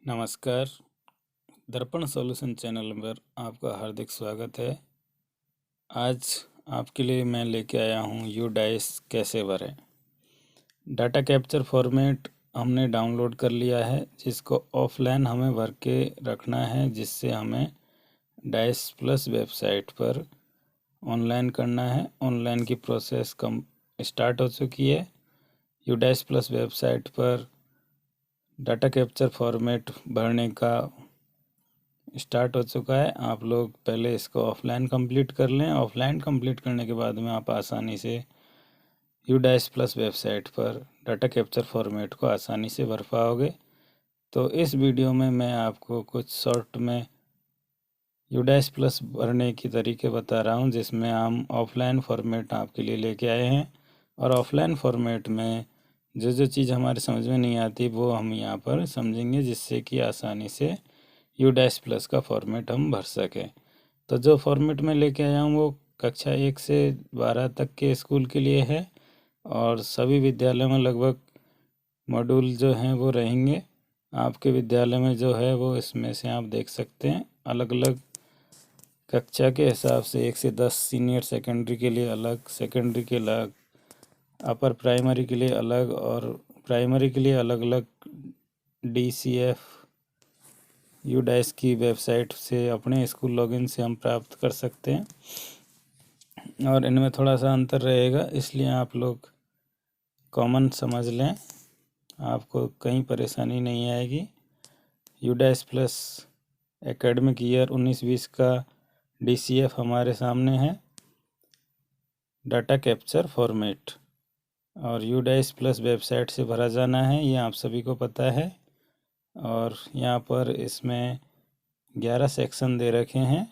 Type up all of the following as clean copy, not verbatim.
नमस्कार। दर्पण solution channel पर आपका हार्दिक स्वागत है। आज आपके लिए मैं लेके आया हूँ यूडाइस कैसे भरें। डाटा कैप्चर फॉर्मेट हमने डाउनलोड कर लिया है, जिसको ऑफलाइन हमें भर के रखना है, जिससे हमें डाइस प्लस वेबसाइट पर ऑनलाइन करना है। ऑनलाइन की प्रोसेस कम स्टार्ट हो चुकी है। यूडाइस प्लस वेबसाइट पर डाटा कैप्चर फॉर्मेट भरने का स्टार्ट हो चुका है। आप लोग पहले इसको ऑफलाइन कंप्लीट कर लें। ऑफलाइन कंप्लीट करने के बाद में आप आसानी से यूडाइस प्लस वेबसाइट पर डाटा कैप्चर फॉर्मेट को आसानी से भर पाओगे। तो इस वीडियो में मैं आपको कुछ शॉर्ट में यूडाइस प्लस भरने की तरीके बता रहा हूं, जिसमें हम ऑफलाइन फॉर्मेट आपके लिए लेके आए हैं। और ऑफलाइन फॉर्मेट में जो जो चीज़ हमारे समझ में नहीं आती वो हम यहाँ पर समझेंगे, जिससे कि आसानी से यूडाइस प्लस का फॉर्मेट हम भर सकें। तो जो फॉर्मेट मैं लेके आया हूँ वो कक्षा 1 से 12 तक के स्कूल के लिए है, और सभी विद्यालयों में लगभग मॉड्यूल जो हैं वो रहेंगे। आपके विद्यालय में जो है वो इसमें से आप देख सकते हैं। अलग अलग कक्षा के हिसाब से 1 से 10 सीनियर सेकेंडरी के लिए अलग, सेकेंडरी के अलग, अपर प्राइमरी के लिए अलग, और प्राइमरी के लिए अलग अलग DCF यूडाइस की वेबसाइट से अपने स्कूल लॉगिन से हम प्राप्त कर सकते हैं। और इनमें थोड़ा सा अंतर रहेगा, इसलिए आप लोग कॉमन समझ लें, आपको कहीं परेशानी नहीं आएगी। यूडाइस प्लस एकेडमिक ईयर 19-20 का DCF हमारे सामने है, डाटा कैप्चर फॉर्मेट, और यूडाइस प्लस वेबसाइट से भरा जाना है, ये आप सभी को पता है। और यहाँ पर इसमें 11 सेक्शन दे रखे हैं।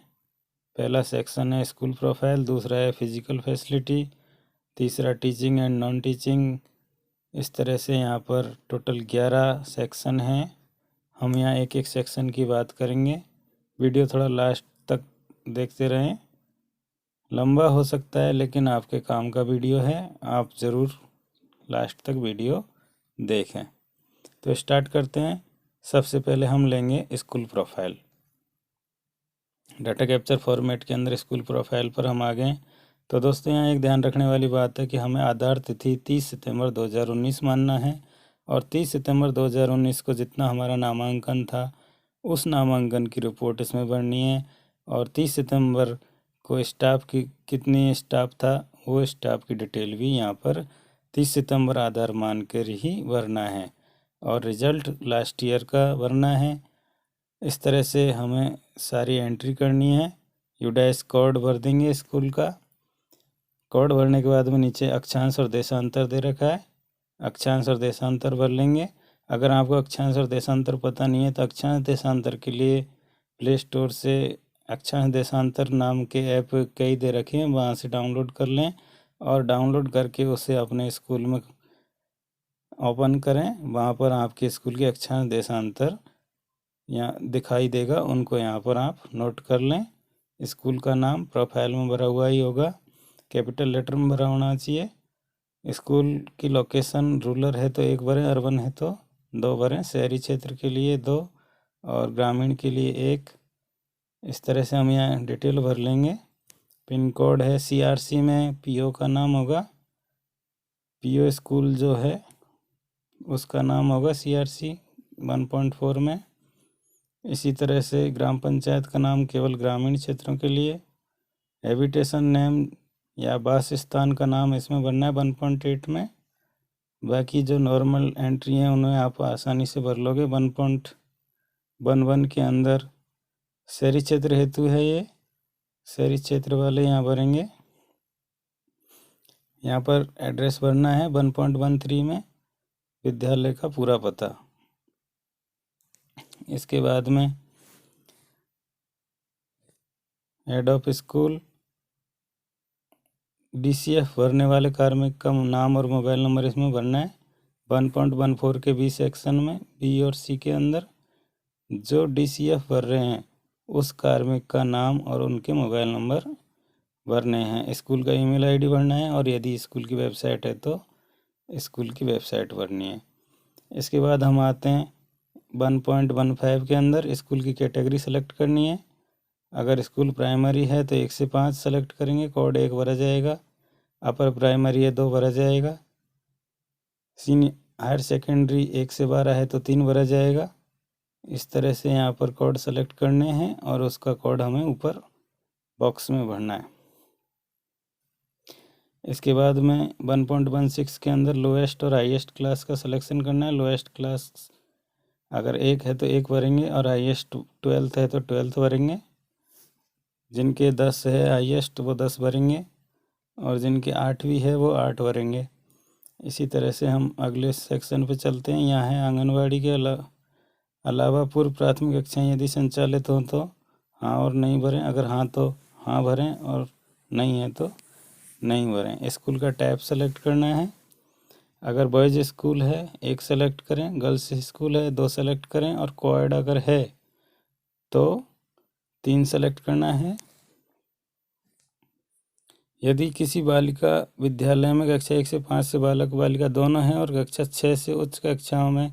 पहला सेक्शन है स्कूल प्रोफाइल, दूसरा है फिजिकल फैसिलिटी, तीसरा टीचिंग एंड नॉन टीचिंग। इस तरह से यहाँ पर टोटल 11 सेक्शन हैं। हम यहाँ एक एक सेक्शन की बात करेंगे। वीडियो थोड़ा लास्ट तक देखते रहें, लंबा हो सकता है लेकिन आपके काम का वीडियो है, आप ज़रूर लास्ट तक वीडियो देखें। तो स्टार्ट करते हैं। सबसे पहले हम लेंगे school profile. Data capture format के अंदर स्कूल प्रोफाइल पर हम आ गए। तो दोस्तों यहाँ एक ध्यान रखने वाली बात है कि हमें आधार तिथि 30 सितंबर 2019 मानना है, और 30 सितंबर 2019 को जितना हमारा नामांकन था उस नामांकन की रिपोर्ट इसमें भरनी है। और 30 सितंबर को स्टाफ की कितनी स्टाफ था वो स्टाफ की डिटेल भी यहाँ पर 30 सितंबर आधार मान कर ही भरना है, और रिज़ल्ट लास्ट ईयर का भरना है। इस तरह से हमें सारी एंट्री करनी है। यूडाइस कोड भर देंगे स्कूल का। कोड भरने के बाद में नीचे अक्षांश और देशांतर दे रखा है, अक्षांश और देशांतर भर लेंगे। अगर आपको अक्षांश और देशांतर पता नहीं है तो अक्षांश देशांतर के लिए प्ले स्टोर से अक्षांश देशांतर नाम के ऐप कई दे रखे हैं, वहाँ से डाउनलोड कर लें, और डाउनलोड करके उसे अपने स्कूल में ओपन करें। वहाँ पर आपके स्कूल के अक्षांश देशांतर यहाँ दिखाई देगा, उनको यहाँ पर आप नोट कर लें। स्कूल का नाम प्रोफाइल में भरा हुआ ही होगा, कैपिटल लेटर में भरा होना चाहिए। स्कूल की लोकेशन रूरल है तो 1 भरें, अर्बन है तो 2 भरें, शहरी क्षेत्र के लिए 2 और ग्रामीण के लिए 1। इस तरह से हम यहाँ डिटेल भर लेंगे। पिन कोड है CRC में, PO का नाम होगा, PO स्कूल जो है उसका नाम होगा CRC 1.4 में। इसी तरह से ग्राम पंचायत का नाम केवल ग्रामीण क्षेत्रों के लिए। हैबिटेशन नेम या वास स्थान का नाम इसमें भरना है 1.8 में। बाकी जो नॉर्मल एंट्री हैं उन्हें आप आसानी से भर लोगे। 1.11 के अंदर शहरी क्षेत्र हेतु है, ये शहरी क्षेत्र वाले यहाँ भरेंगे। यहाँ पर एड्रेस भरना है 1.13 में, विद्यालय का पूरा पता। इसके बाद में हेड ऑफ स्कूल, DCF भरने वाले कार्मिक का नाम और मोबाइल नंबर इसमें भरना है 1.14 के B सेक्शन में, B और C के अंदर। जो DCF भर रहे हैं उस कार्मिक का नाम और उनके मोबाइल नंबर भरने हैं। स्कूल का ईमेल आईडी भरना है, और यदि स्कूल की वेबसाइट है तो स्कूल की वेबसाइट भरनी है। इसके बाद हम आते हैं 1.15 के अंदर स्कूल की कैटेगरी सेलेक्ट करनी है। अगर स्कूल प्राइमरी है तो 1 से 5 सेलेक्ट करेंगे, कोड 1 भरा जाएगा। अपर प्राइमरी है 2 भरा जाएगा। सीनियर हायर सेकेंडरी 1 से 12 है तो 3 भरा जाएगा। इस तरह से यहाँ पर कोड सेलेक्ट करने हैं और उसका कोड हमें ऊपर बॉक्स में भरना है। इसके बाद में 1.16 के अंदर लोएस्ट और हाईएस्ट क्लास का सिलेक्शन करना है। लोएस्ट क्लास अगर 1 है तो 1 भरेंगे और हाईएस्ट 12th है तो 12th भरेंगे। जिनके 10 है हाईएस्ट वो 10 भरेंगे और जिनके 8वीं है वो 8 भरेंगे। इसी तरह से हम अगले सेक्शन पे चलते हैं। यहाँ है आंगनवाड़ी के अलावा पूर्व प्राथमिक कक्षाएँ यदि संचालित हों तो हाँ और नहीं भरें, अगर हाँ तो हाँ भरें और नहीं है तो नहीं भरें। स्कूल का टाइप सेलेक्ट करना है। अगर बॉयज़ स्कूल है 1 सेलेक्ट करें, गर्ल्स स्कूल है 2 सेलेक्ट करें और कोएड अगर है तो 3 सेलेक्ट करना है। यदि किसी बालिका विद्यालय में कक्षा 1 से 5 से बालक बालिका दोनों हैं और कक्षा 6 से उच्च कक्षाओं में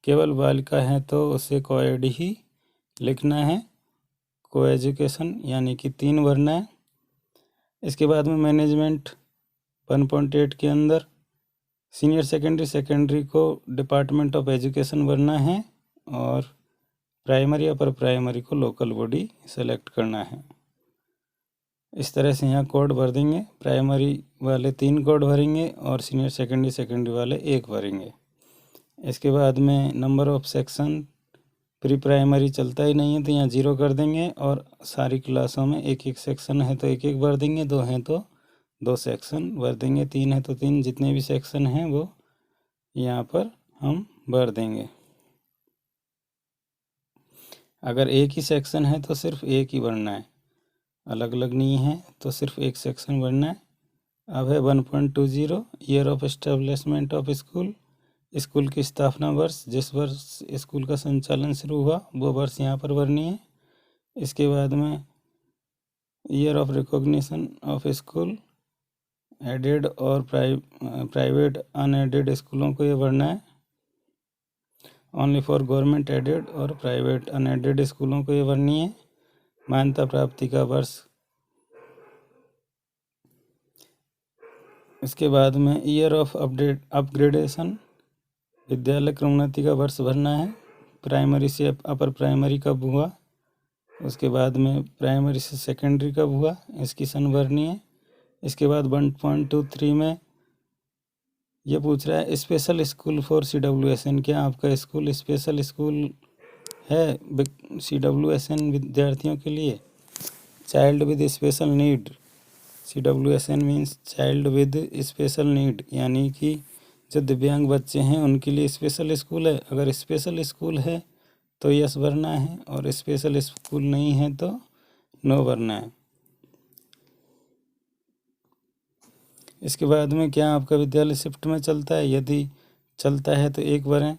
केवल बालिका है तो उसे कोएड ही लिखना है। को एजुकेशन यानी कि 3 भरना है। इसके बाद में मैनेजमेंट 1.8 के अंदर सीनियर सेकेंडरी को डिपार्टमेंट ऑफ एजुकेशन भरना है और प्राइमरी अपर प्राइमरी को लोकल बॉडी सेलेक्ट करना है। इस तरह से यहाँ कोड भर देंगे। प्राइमरी वाले 3 कोड भरेंगे और सीनियर सेकेंडरी वाले 1 भरेंगे। इसके बाद में number of section pre primary चलता ही नहीं है तो यहाँ 0 कर देंगे और सारी क्लासों में 1-1 सेक्शन है तो 1-1 भर देंगे, 2 हैं तो 2 सेक्शन भर देंगे, 3 है तो 3, जितने भी सेक्शन हैं वो यहाँ पर हम भर देंगे। अगर एक ही सेक्शन है तो सिर्फ एक ही भरना है, अलग अलग नहीं है तो सिर्फ एक सेक्शन भरना है। अब है 1.20 year of establishment of school. School की स्थापना वर्ष, जिस वर्ष स्कूल का संचालन शुरू हुआ वो वर्ष यहाँ पर भरनी है। इसके बाद में year of recognition of school, aided और प्राइवेट अनएडेड स्कूलों को ये भरना है। ओनली फॉर गवर्नमेंट एडेड और प्राइवेट अनएडेड स्कूलों को ये भरनी है। मान्यता प्राप्ति का वर्ष। इसके बाद में ईयर ऑफ अपग्रेडेशन, विद्यालय क्रमोन्नति का वर्ष भरना है। प्राइमरी से अपर प्राइमरी कब हुआ, उसके बाद में प्राइमरी से सेकेंडरी कब हुआ, इसकी सन भरनी है। इसके बाद 1.23 में ये पूछ रहा है स्पेशल स्कूल फॉर CWSN, क्या आपका स्कूल स्पेशल स्कूल है CWSN विद्यार्थियों के लिए। Child with special need, CWSN means child with special need, यानी कि जो दिव्यांग बच्चे हैं उनके लिए स्पेशल स्कूल है। अगर स्पेशल स्कूल है तो यस भरना है और स्पेशल स्कूल नहीं है तो नो भरना है। इसके बाद में क्या आपका विद्यालय शिफ्ट में चलता है, यदि चलता है तो 1 भरें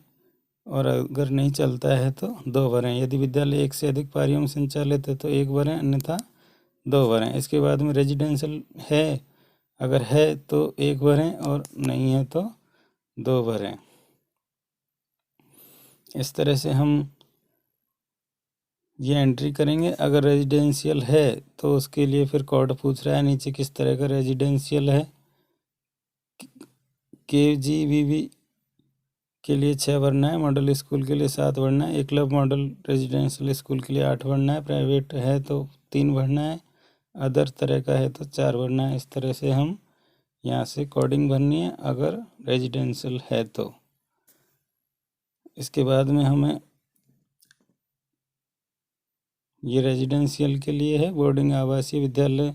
और अगर नहीं चलता है तो 2 भरें। यदि विद्यालय 1 से अधिक पारियों में संचालित है तो 1 भरें, अन्यथा 2 भरें। इसके बाद में रेजिडेंशियल है, अगर है तो 1 भरें और नहीं है तो 2 भरें। इस तरह से हम ये एंट्री करेंगे। अगर रेजिडेंशियल है तो उसके लिए फिर कोड पूछ रहा है नीचे किस तरह का रेजिडेंशियल है। KGBB के लिए 6 भरना है, मॉडल स्कूल के लिए 7 भरना है, एकलव्य मॉडल रेजिडेंशियल स्कूल के लिए 8 भरना है, प्राइवेट है तो 3 भरना है, अदर तरह का है तो 4 भरना है। इस तरह से हम यहाँ से कोडिंग भरनी है अगर रेजिडेंशियल है तो। इसके बाद में हमें ये रेजिडेंशियल के लिए है, बोर्डिंग आवासीय विद्यालय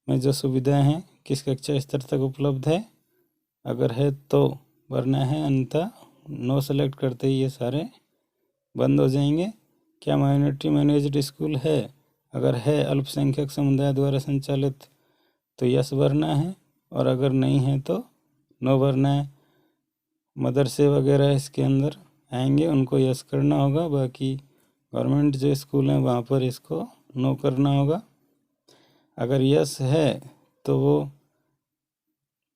में जो सुविधाएं हैं किस कक्षा स्तर तक उपलब्ध है, अगर है तो भरना है, अन्यथा नो सेलेक्ट करते ही ये सारे बंद हो जाएंगे। क्या माइनॉरिटी मैनेज्ड स्कूल है, अगर है अल्पसंख्यक समुदाय द्वारा संचालित तो यस भरना है और अगर नहीं है तो नो भरना है। मदरसे वगैरह इसके अंदर आएंगे उनको यस करना होगा, बाकी गवर्नमेंट जो स्कूल हैं वहाँ पर इसको नो करना होगा। अगर यस है तो वो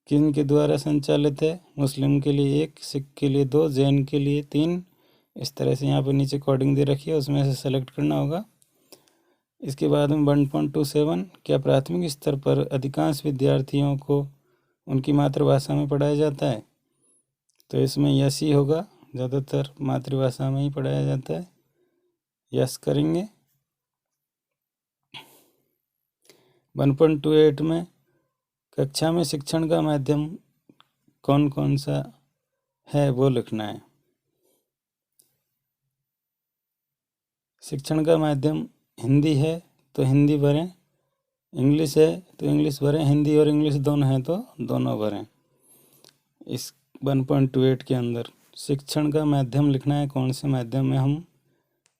किन के द्वारा संचालित है, मुस्लिम के लिए 1, सिख के लिए 2, जैन के लिए 3, इस तरह से यहाँ पर नीचे कोडिंग दे रखी है, उसमें से सेलेक्ट करना होगा। इसके बाद में 1.27 क्या प्राथमिक स्तर पर अधिकांश विद्यार्थियों को उनकी मातृभाषा में पढ़ाया जाता है? तो इसमें यस ही होगा, ज़्यादातर मातृभाषा में ही पढ़ाया जाता है, यस करेंगे। 1.28 में कक्षा में शिक्षण का माध्यम कौन कौन सा है वो लिखना है। शिक्षण का माध्यम हिंदी है तो हिंदी भरें, इंग्लिश है तो इंग्लिश भरें, हिंदी और इंग्लिश दोनों हैं तो दोनों भरें। इस 1.28 के अंदर शिक्षण का माध्यम लिखना है, कौन से माध्यम में हम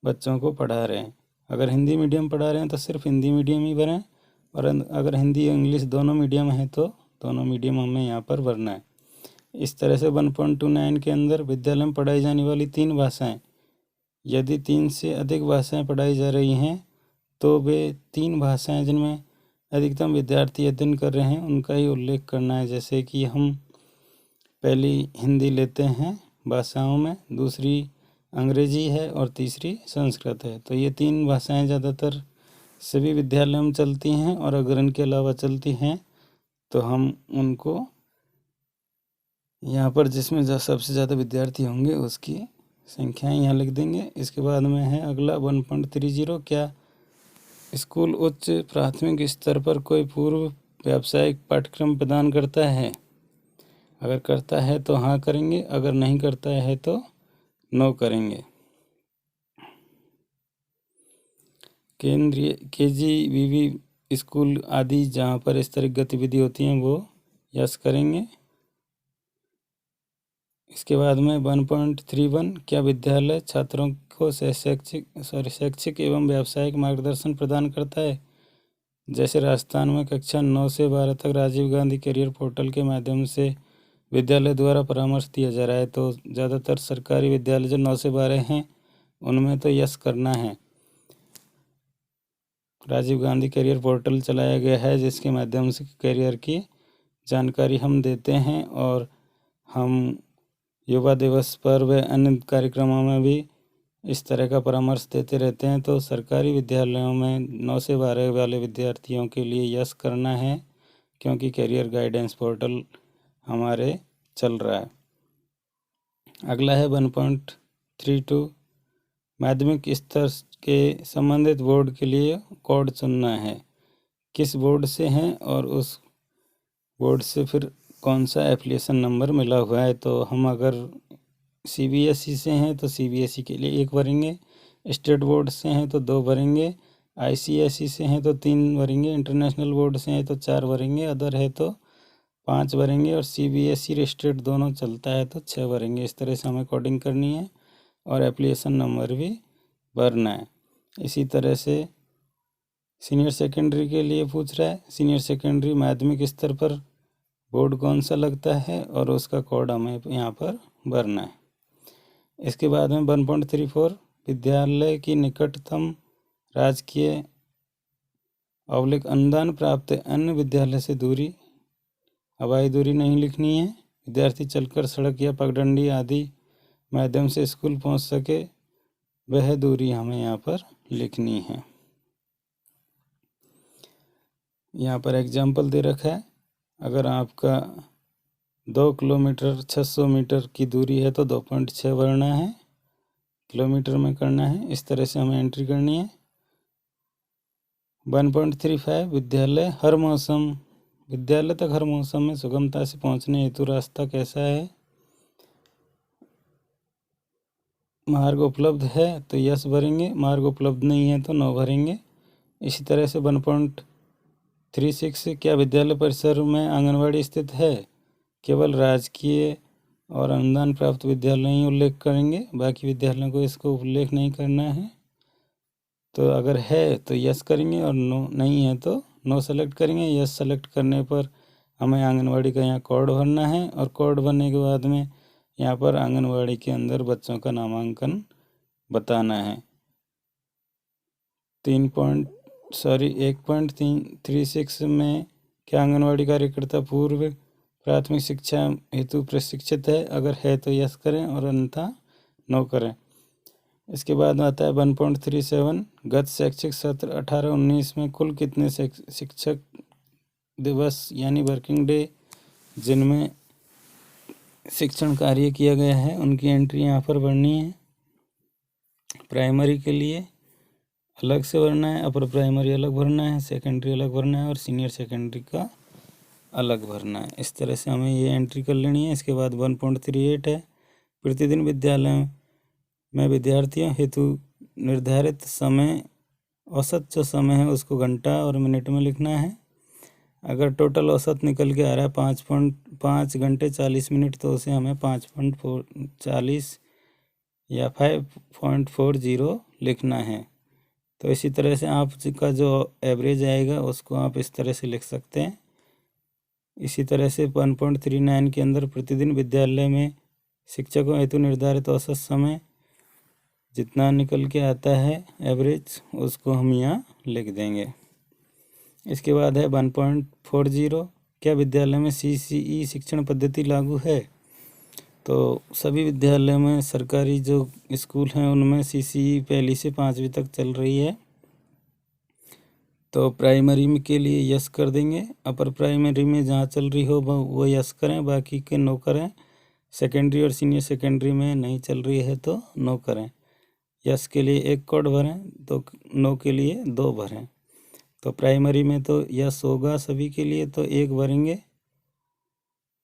बच्चों को पढ़ा रहे हैं। अगर हिंदी मीडियम पढ़ा रहे हैं तो सिर्फ हिंदी मीडियम ही भरें, और अगर हिंदी और इंग्लिश दोनों मीडियम है तो दोनों मीडियम हमें यहाँ पर भरना है। इस तरह से 1.29 के अंदर विद्यालय में पढ़ाई जाने वाली 3 भाषाएं, यदि 3 से अधिक भाषाएं पढ़ाई जा रही हैं तो वे 3 भाषाएं जिनमें अधिकतम विद्यार्थी अध्ययन कर रहे हैं उनका ही उल्लेख करना है। जैसे कि हम पहली हिंदी लेते हैं भाषाओं में, दूसरी अंग्रेजी है और तीसरी संस्कृत है। तो ये 3 भाषाएं ज़्यादातर सभी विद्यालयों में चलती हैं, और अगर इनके अलावा चलती हैं तो हम उनको यहाँ पर जिसमें सबसे ज़्यादा विद्यार्थी होंगे उसकी संख्याएं यहाँ लिख देंगे। इसके बाद में है अगला 1.30, क्या स्कूल उच्च प्राथमिक स्तर पर कोई पूर्व व्यावसायिक पाठ्यक्रम प्रदान करता है? अगर करता है तो हाँ करेंगे, अगर नहीं करता है तो नो करेंगे। केंद्रीय KGBV स्कूल आदि जहाँ पर इस तरह की गतिविधि होती हैं वो यस करेंगे। इसके बाद में 1.31, क्या विद्यालय छात्रों को शैक्षिक एवं व्यावसायिक मार्गदर्शन प्रदान करता है? जैसे राजस्थान में कक्षा 9 से 12 तक राजीव गांधी करियर पोर्टल के माध्यम से विद्यालय द्वारा परामर्श दिया जा रहा है। तो ज़्यादातर सरकारी विद्यालय जो 9 से 12 हैं उनमें तो यस करना है। राजीव गांधी करियर पोर्टल चलाया गया है जिसके माध्यम से करियर की जानकारी हम देते हैं, और हम युवा दिवस पर व अन्य कार्यक्रमों में भी इस तरह का परामर्श देते रहते हैं। तो सरकारी विद्यालयों में 9 से 12 वाले विद्यार्थियों के लिए यस करना है, क्योंकि करियर गाइडेंस पोर्टल हमारे चल रहा है। अगला है 1.32, माध्यमिक स्तर के संबंधित बोर्ड के लिए कोड चुनना है। किस बोर्ड से हैं और उस बोर्ड से फिर कौन सा एप्लीकेशन नंबर मिला हुआ है। तो हम अगर CBSE से हैं तो CBSE के लिए 1 भरेंगे, स्टेट बोर्ड से हैं तो 2 भरेंगे, ICSE से हैं तो 3 भरेंगे, इंटरनेशनल बोर्ड से हैं तो 4 भरेंगे, अदर है तो 5 भरेंगे, और CBSE स्टेट दोनों चलता है तो 6 भरेंगे। इस तरह से हमें कोडिंग करनी है और एप्लीकेशन नंबर भी भरना है। इसी तरह से सीनियर सेकेंडरी के लिए पूछ रहा है, सीनियर सेकेंडरी माध्यमिक स्तर पर बोर्ड कौन सा लगता है और उसका कोड हमें यहाँ पर भरना है। इसके बाद में 1.34, विद्यालय की निकटतम राजकीय अनुदान प्राप्त अन्य विद्यालय से दूरी, हवाई दूरी नहीं लिखनी है। विद्यार्थी चलकर सड़क या पगडंडी आदि माध्यम से स्कूल पहुंच सके वह दूरी हमें यहाँ पर लिखनी है। यहाँ पर एग्जाम्पल दे रखा है, अगर आपका 2 किलोमीटर 600 मीटर की दूरी है तो 2.6 भरना है, किलोमीटर में करना है। इस तरह से हमें एंट्री करनी है। 1.35, विद्यालय तक हर मौसम में सुगमता से पहुँचने हेतु रास्ता कैसा है? मार्ग उपलब्ध है तो यस भरेंगे, मार्ग उपलब्ध नहीं है तो नो भरेंगे। इसी तरह से 1.36, क्या विद्यालय परिसर में आंगनवाड़ी स्थित है? केवल राजकीय और अनुदान प्राप्त विद्यालय ही उल्लेख करेंगे, बाकी विद्यालयों को इसको उल्लेख नहीं करना है। तो अगर है तो यस करेंगे और नो नहीं है तो नो सेलेक्ट करेंगे। यस सेलेक्ट करने पर हमें आंगनवाड़ी का यहाँ कोड भरना है, और कोड भरने के बाद में यहाँ पर आंगनवाड़ी के अंदर बच्चों का नामांकन बताना है। 1.36 में क्या आंगनवाड़ी कार्यकर्ता पूर्व प्राथमिक शिक्षा हेतु प्रशिक्षित है? अगर है तो यस करें और अन्यथा नो करें। इसके बाद आता है 1.37 गत शैक्षिक सत्र 18-19 में कुल कितने शिक्षक दिवस यानी वर्किंग डे जिनमें शिक्षण कार्य किया गया है उनकी एंट्री यहाँ पर भरनी है। प्राइमरी के लिए अलग से भरना है, अपर प्राइमरी अलग भरना है, सेकेंडरी अलग भरना है और सीनियर सेकेंडरी का अलग भरना है। इस तरह से हमें ये एंट्री कर लेनी है। इसके बाद 1.38 है प्रतिदिन विद्यालय में विद्यार्थियों हेतु निर्धारित समय औसत जो समय है उसको घंटा और मिनट में लिखना है। अगर टोटल औसत निकल के आ रहा है 5.5 घंटे 40 मिनट तो उसे हमें 5.40 या 5.40 लिखना है। तो इसी तरह से आपका जो एवरेज आएगा उसको आप इस तरह से लिख सकते हैं। इसी तरह से 1.39 के अंदर प्रतिदिन विद्यालय में शिक्षकों हेतु निर्धारित औसत समय जितना निकल के आता है एवरेज उसको हम यहाँ लिख देंगे। इसके बाद है 1.40 क्या विद्यालय में CCE शिक्षण पद्धति लागू है? तो सभी विद्यालय में सरकारी जो स्कूल हैं उनमें CCE पहली से 5वीं तक चल रही है। तो प्राइमरी में के लिए यस कर देंगे, अपर प्राइमरी में जहाँ चल रही हो वो यस करें, बाकी के नो करें। सेकेंडरी और सीनियर सेकेंडरी में नहीं चल रही है तो नो करें। यस के लिए 1 कोड भरें तो नो के लिए 2 भरें। तो प्राइमरी में तो यस होगा सभी के लिए तो 1 भरेंगे।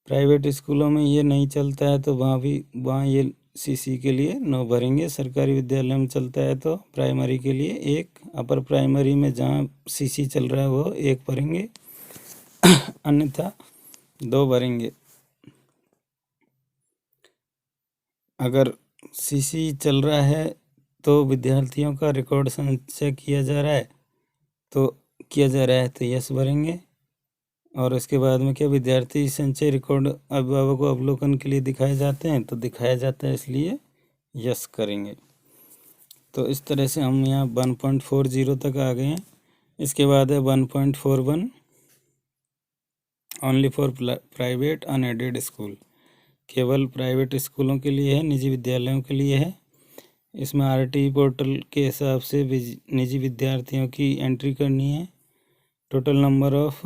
प्राइवेट स्कूलों में ये नहीं चलता है तो वहाँ ये CC के लिए 9 भरेंगे। सरकारी विद्यालय में चलता है तो प्राइमरी के लिए 1, अपर प्राइमरी में जहाँ CC चल रहा है वो 1 भरेंगे अन्यथा 2 भरेंगे। अगर CC चल रहा है तो विद्यार्थियों का रिकॉर्ड संचय किया जा रहा है तो यस भरेंगे। और उसके बाद में क्या विद्यार्थी संचय रिकॉर्ड अभिभावक को अवलोकन के लिए दिखाए जाते हैं तो दिखाया जाता है इसलिए यस करेंगे। तो इस तरह से हम यहाँ 1.40 तक आ गए हैं। इसके बाद है 1.41 only for private unaided school, केवल प्राइवेट स्कूलों के लिए है, निजी विद्यालयों के लिए है। इसमें RT पोर्टल के हिसाब से निजी विद्यार्थियों की एंट्री करनी है। Total number of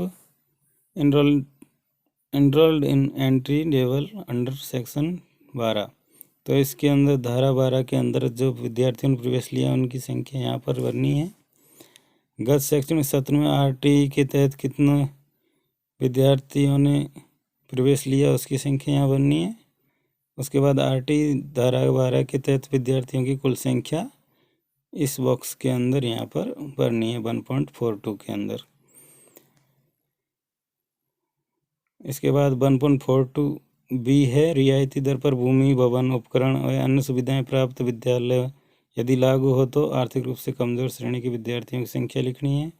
enrolled in entry level under section 12। तो इसके अंदर धारा 12 के अंदर जो विद्यार्थियों ने प्रवेश लिया उनकी संख्या यहाँ पर भरनी है। गत शैक्षणिक सत्र में RT के तहत कितने विद्यार्थियों ने प्रवेश लिया उसकी संख्या यहाँ भरनी है। उसके बाद RT धारा 12 के तहत विद्यार्थियों की कुल संख्या इस बॉक्स के अंदर यहाँ पर भरनी है 1.42 के अंदर। इसके बाद 1.42B है रियायती दर पर भूमि भवन उपकरण और अन्य सुविधाएं प्राप्त विद्यालय यदि लागू हो तो आर्थिक रूप से कमजोर श्रेणी के विद्यार्थियों की संख्या लिखनी है।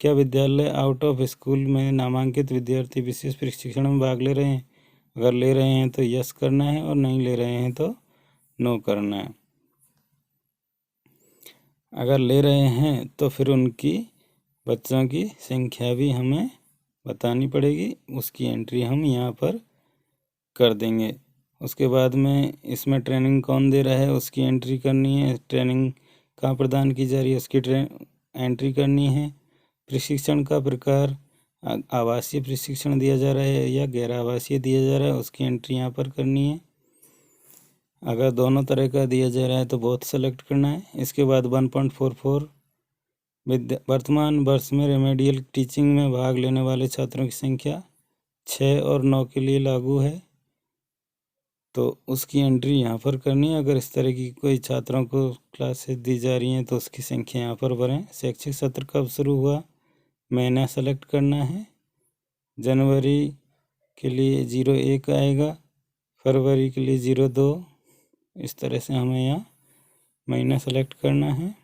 क्या विद्यालय आउट ऑफ स्कूल में नामांकित विद्यार्थी विशेष प्रशिक्षण में भाग ले रहे हैं? अगर ले रहे हैं तो यस करना है और नहीं ले रहे हैं तो नो करना है। अगर ले रहे हैं तो फिर उनकी बच्चों की संख्या भी हमें बतानी पड़ेगी, उसकी एंट्री हम यहाँ पर कर देंगे। उसके बाद में इसमें ट्रेनिंग कौन दे रहा है उसकी एंट्री करनी है। ट्रेनिंग कहाँ प्रदान की जा रही है उसकी एंट्री करनी है। प्रशिक्षण का प्रकार आवासीय प्रशिक्षण दिया जा रहा है या गैर आवासीय दिया जा रहा है उसकी एंट्री यहाँ पर करनी है। अगर दोनों तरह का दिया जा रहा है तो बहुत सेलेक्ट करना है। इसके बाद 1.44 वर्तमान वर्ष में रेमेडियल टीचिंग में भाग लेने वाले छात्रों की संख्या 6 और 9 के लिए लागू है तो उसकी एंट्री यहाँ पर करनी है। अगर इस तरह की कोई छात्रों को क्लासेस दी जा रही हैं तो उसकी संख्या यहाँ पर भरें। शैक्षिक सत्र कब शुरू हुआ महीना सेलेक्ट करना है। जनवरी के लिए 01 आएगा, फरवरी के लिए 02, इस तरह से हमें यहाँ महीना सेलेक्ट करना है।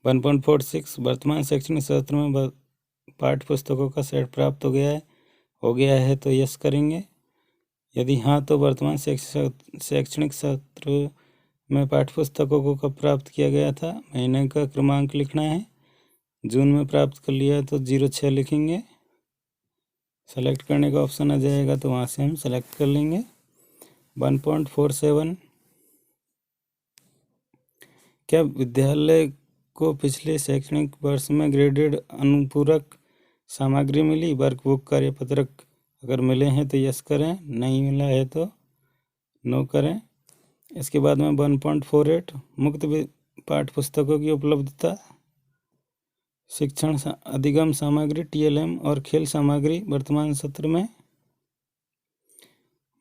1.46 वर्तमान शैक्षणिक सत्र में पाठ्य पुस्तकों का सेट प्राप्त हो गया है तो यस करेंगे। यदि हाँ तो वर्तमान शैक्षणिक सत्र में पाठ्य पुस्तकों को कब प्राप्त किया गया था, महीने का क्रमांक लिखना है। जून में प्राप्त कर लिया तो 06 लिखेंगे। सेलेक्ट करने का ऑप्शन आ जाएगा तो वहाँ से हम सेलेक्ट कर लेंगे। 1.47 क्या विद्यालय को पिछले शैक्षणिक वर्ष में ग्रेडेड अनुपूरक सामग्री मिली? वर्कबुक, कार्यपत्रक अगर मिले हैं तो यस करें, नहीं मिला है तो नो करें। इसके बाद में 1.48 मुक्त पाठ्य पुस्तकों की उपलब्धता, शिक्षण अधिगम सामग्री TLM और खेल सामग्री वर्तमान सत्र में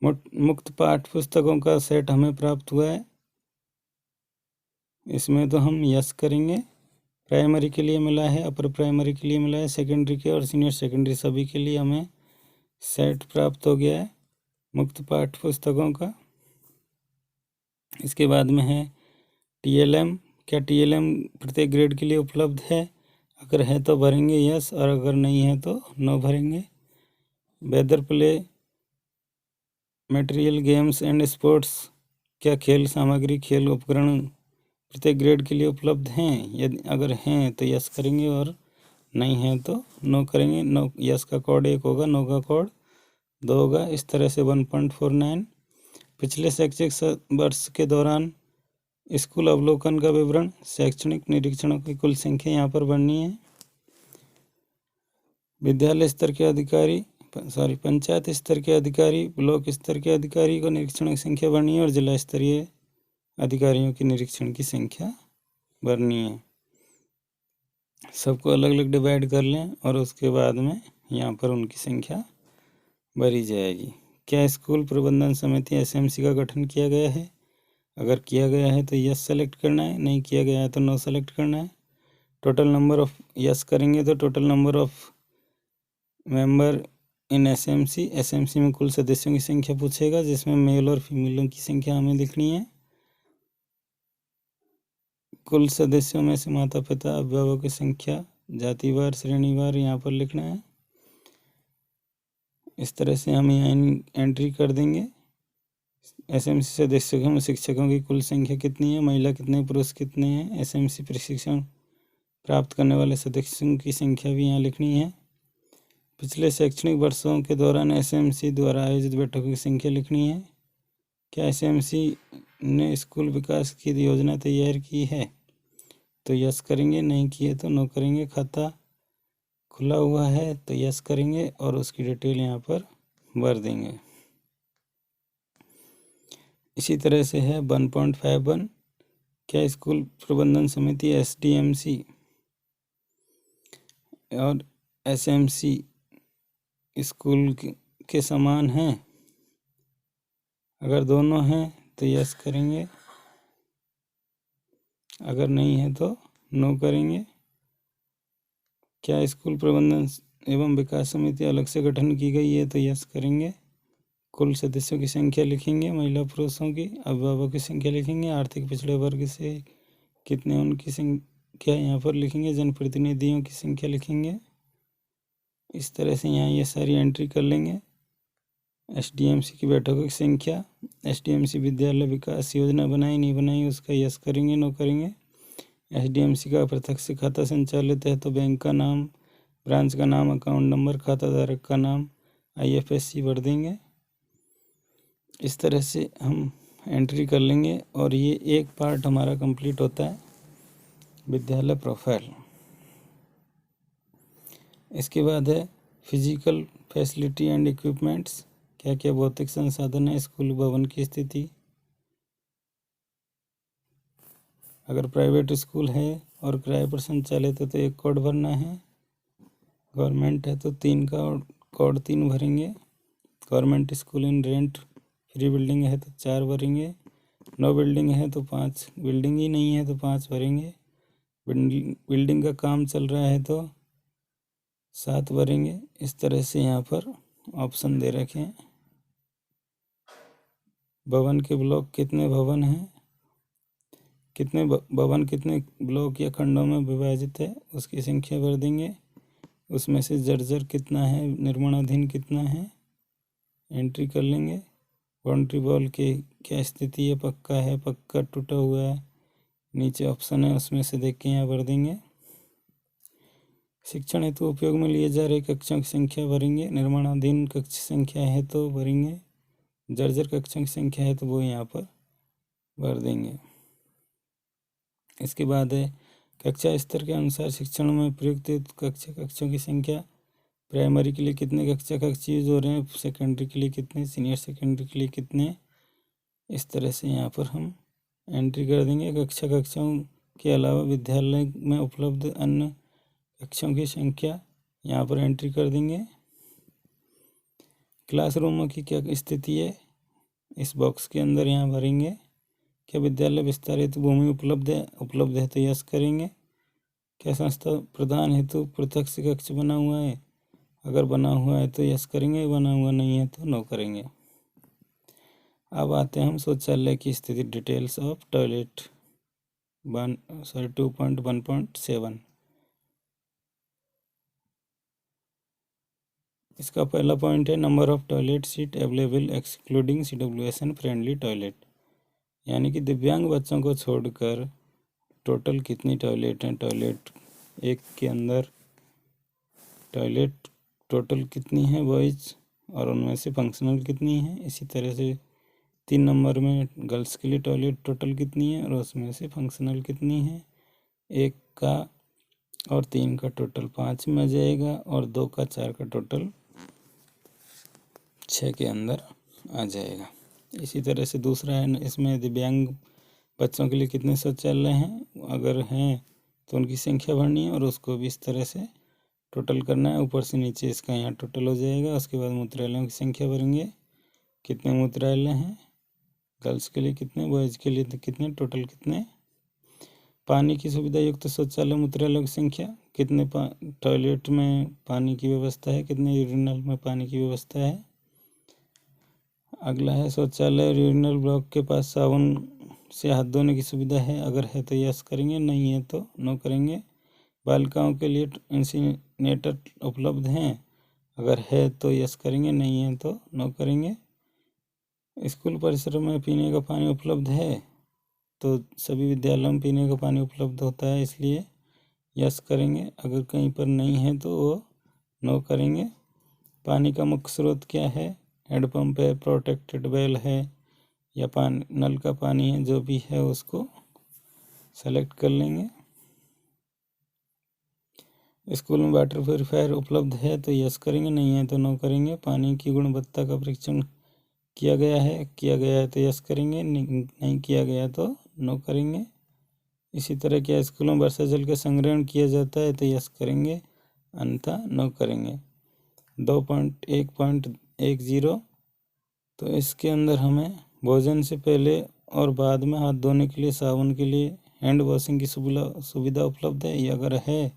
मुक्त पाठ्य पुस्तकों का सेट हमें प्राप्त हुआ है, इसमें तो हम यस करेंगे। प्राइमरी के लिए मिला है, अपर प्राइमरी के लिए मिला है, सेकेंडरी के और सीनियर सेकेंडरी सभी के लिए हमें सेट प्राप्त हो गया है मुक्त पाठ्य पुस्तकों का। इसके बाद में है TLM। क्या TLM प्रत्येक ग्रेड के लिए उपलब्ध है? अगर है तो भरेंगे यस, और अगर नहीं है तो नो भरेंगे। Whether play material, games and sports, क्या खेल सामग्री, खेल उपकरण प्रत्येक ग्रेड के लिए उपलब्ध हैं? यदि अगर हैं तो यस करेंगे और नहीं है तो नो करेंगे। नो, यस का कोड 1 होगा, नो का कोड 2 होगा। इस तरह से 1.49 पिछले शैक्षणिक वर्ष के दौरान स्कूल अवलोकन का विवरण, शैक्षणिक निरीक्षणों की कुल संख्या यहाँ पर भरनी है। विद्यालय स्तर के अधिकारी, पंचायत स्तर के अधिकारी, ब्लॉक स्तर के अधिकारी को निरीक्षण की संख्या भरनी है और जिला स्तरीय अधिकारियों की निरीक्षण की संख्या भरनी है। सबको अलग अलग डिवाइड कर लें और उसके बाद में यहाँ पर उनकी संख्या भरी जाएगी। क्या स्कूल प्रबंधन समिति SMC का गठन किया गया है? अगर किया गया है तो यस सेलेक्ट करना है, नहीं किया गया है तो नो सेलेक्ट करना है। टोटल नंबर ऑफ, यस करेंगे तो total number of member in SMC में कुल सदस्यों की संख्या पूछेगा, जिसमें मेल और फीमेलों की संख्या हमें लिखनी है। कुल सदस्यों में से माता पिता अभिभावक की संख्या जातिवार श्रेणीवार यहाँ पर लिखना है। इस तरह से हम यहाँ एंट्री कर देंगे। SMC सदस्यों में शिक्षकों की कुल संख्या कितनी है, महिला कितने, पुरुष कितने हैं। SMC प्रशिक्षण प्राप्त करने वाले सदस्यों की संख्या भी यहाँ लिखनी है। पिछले शैक्षणिक वर्षों के दौरान SMC द्वारा आयोजित बैठकों की संख्या लिखनी है। क्या SMC ने स्कूल विकास की योजना तैयार की है? तो यस करेंगे, नहीं किए तो नो करेंगे। खाता खुला हुआ है तो यस करेंगे और उसकी डिटेल यहाँ पर भर देंगे। इसी तरह से है 1.51, क्या स्कूल प्रबंधन समिति SDMC और SMC स्कूल के समान हैं? अगर दोनों हैं तो यस करेंगे, अगर नहीं है तो नो करेंगे। क्या स्कूल प्रबंधन एवं विकास समिति अलग से गठन की गई है? तो यस करेंगे। कुल सदस्यों की संख्या लिखेंगे, महिला पुरुषों की, अभिभावक की संख्या लिखेंगे, आर्थिक पिछड़े वर्ग से कितने उनकी संख्या यहाँ पर लिखेंगे, जनप्रतिनिधियों की संख्या लिखेंगे। इस तरह से यहाँ ये सारी एंट्री कर लेंगे। SDMC की बैठकों की संख्या, SDMC विद्यालय विकास योजना बनाई नहीं बनाई उसका यस करेंगे, नो करेंगे। SDMC का प्रत्यक्ष से खाता संचालित है तो बैंक का नाम, ब्रांच का नाम, अकाउंट नंबर, खाता धारक का नाम, IFSC भर देंगे। इस तरह से हम एंट्री कर लेंगे और ये एक पार्ट हमारा कंप्लीट होता है, विद्यालय प्रोफाइल। इसके बाद है फिजिकल फैसिलिटी एंड इक्विपमेंट्स, क्या क्या भौतिक संसाधन है स्कूल भवन की स्थिति। अगर प्राइवेट स्कूल है और किराए पर संचालित है तो 1 कोड भरना है, गवर्नमेंट है तो 3 का कोड 3 भरेंगे। गवर्नमेंट स्कूल इन रेंट फ्री बिल्डिंग है तो 4 भरेंगे। नो बिल्डिंग है तो 5, बिल्डिंग ही नहीं है तो 5 भरेंगे। बिल्डिंग का काम चल रहा है तो 7 भरेंगे। इस तरह से यहाँ पर ऑप्शन दे रखे हैं। भवन के ब्लॉक कितने भवन हैं, कितने भवन कितने ब्लॉक या खंडों में विभाजित है उसकी संख्या भर देंगे। उसमें से जर्जर कितना है, निर्माणाधीन कितना है, एंट्री कर लेंगे। बाउंड्री वॉल की क्या स्थिति है, पक्का है, पक्का टूटा हुआ है, नीचे ऑप्शन है उसमें से देख के यहाँ भर देंगे। शिक्षण हेतु उपयोग में लिए जा रहे कक्षों की संख्या भरेंगे। निर्माणाधीन कक्ष संख्या है तो भरेंगे, जर्जर कक्षों की संख्या है तो वो यहाँ पर भर देंगे। इसके बाद है कक्षा स्तर के अनुसार शिक्षण में प्रयुक्त कक्षों की संख्या। प्राइमरी के लिए कितने कक्ष यूज हो रहे हैं, सेकेंडरी के लिए कितने, सीनियर सेकेंडरी के लिए कितने। इस तरह से यहाँ पर हम एंट्री कर देंगे। कक्षाओं के अलावा विद्यालय में उपलब्ध अन्य कक्षों की संख्या यहाँ पर एंट्री कर देंगे। क्लासरूमों की क्या स्थिति है, इस बॉक्स के अंदर यहाँ भरेंगे। क्या विद्यालय विस्तारित भूमि उपलब्ध है तो यस करेंगे। क्या संस्था प्रदान हेतु पृथक से कक्ष बना हुआ है, अगर बना हुआ है तो यस करेंगे, बना हुआ नहीं है तो नो करेंगे। अब आते हैं हम शौचालय की स्थिति। Details of toilet 2.1.7। इसका पहला पॉइंट है number of toilet seat available excluding CWSN friendly toilet, यानी कि दिव्यांग बच्चों को छोड़कर टोटल कितनी टॉयलेट हैं। टॉयलेट एक के अंदर टॉयलेट टोटल कितनी है बॉयज़, और उनमें से फंक्शनल कितनी है। इसी तरह से 3 नंबर में गर्ल्स के लिए टॉयलेट टोटल कितनी है और उसमें से फंक्शनल कितनी है। 1 का और 3 का टोटल 5 में आ जाएगा, और 2 का 4 का टोटल 6 के अंदर आ जाएगा। इसी तरह से दूसरा है, इसमें दिव्यांग बच्चों के लिए कितने शौचालय हैं, अगर हैं तो उनकी संख्या भरनी है और उसको भी इस तरह से टोटल करना है। ऊपर से नीचे इसका यहाँ टोटल हो जाएगा। उसके बाद मूत्रालयों की संख्या भरेंगे, कितने मूत्रालय हैं, गर्ल्स के लिए कितने, बॉयज़ के लिए कितने, टोटल कितने। पानी की सुविधा युक्त शौचालय मूत्रालयों की संख्या, कितने टॉयलेट में पानी की व्यवस्था है, कितने यूरिनल में पानी की व्यवस्था है। अगला है शौचालय और यूरिनल ब्लॉक के पास साबुन से हाथ धोने की सुविधा है, अगर है तो यस करेंगे, नहीं है तो नो करेंगे। बालिकाओं के लिए इंसीनेटर उपलब्ध हैं, अगर है तो यस करेंगे, नहीं है तो नो करेंगे। स्कूल परिसर में पीने का पानी उपलब्ध है, तो सभी विद्यालयों में पीने का पानी उपलब्ध होता है, इसलिए यस करेंगे। अगर कहीं पर नहीं है तो वो नो करेंगे। पानी का मुख्य स्रोत क्या है, हैंडपम्प है, प्रोटेक्टेड वेल है, या पानी नल का पानी है, जो भी है उसको सेलेक्ट कर लेंगे। स्कूल में वाटर प्योरीफायर उपलब्ध है तो यस करेंगे, नहीं है तो नो करेंगे। पानी की गुणवत्ता का परीक्षण किया गया है तो यस करेंगे, नहीं किया गया तो नो करेंगे। इसी तरह क्या स्कूलों में वर्षा जल का संग्रहण किया जाता है तो यस करेंगे, अन्यथा नो करेंगे। 2.1.10, तो इसके अंदर हमें भोजन से पहले और बाद में हाथ धोने के लिए साबुन के लिए हैंड वॉशिंग की सुविधा उपलब्ध है, ये अगर है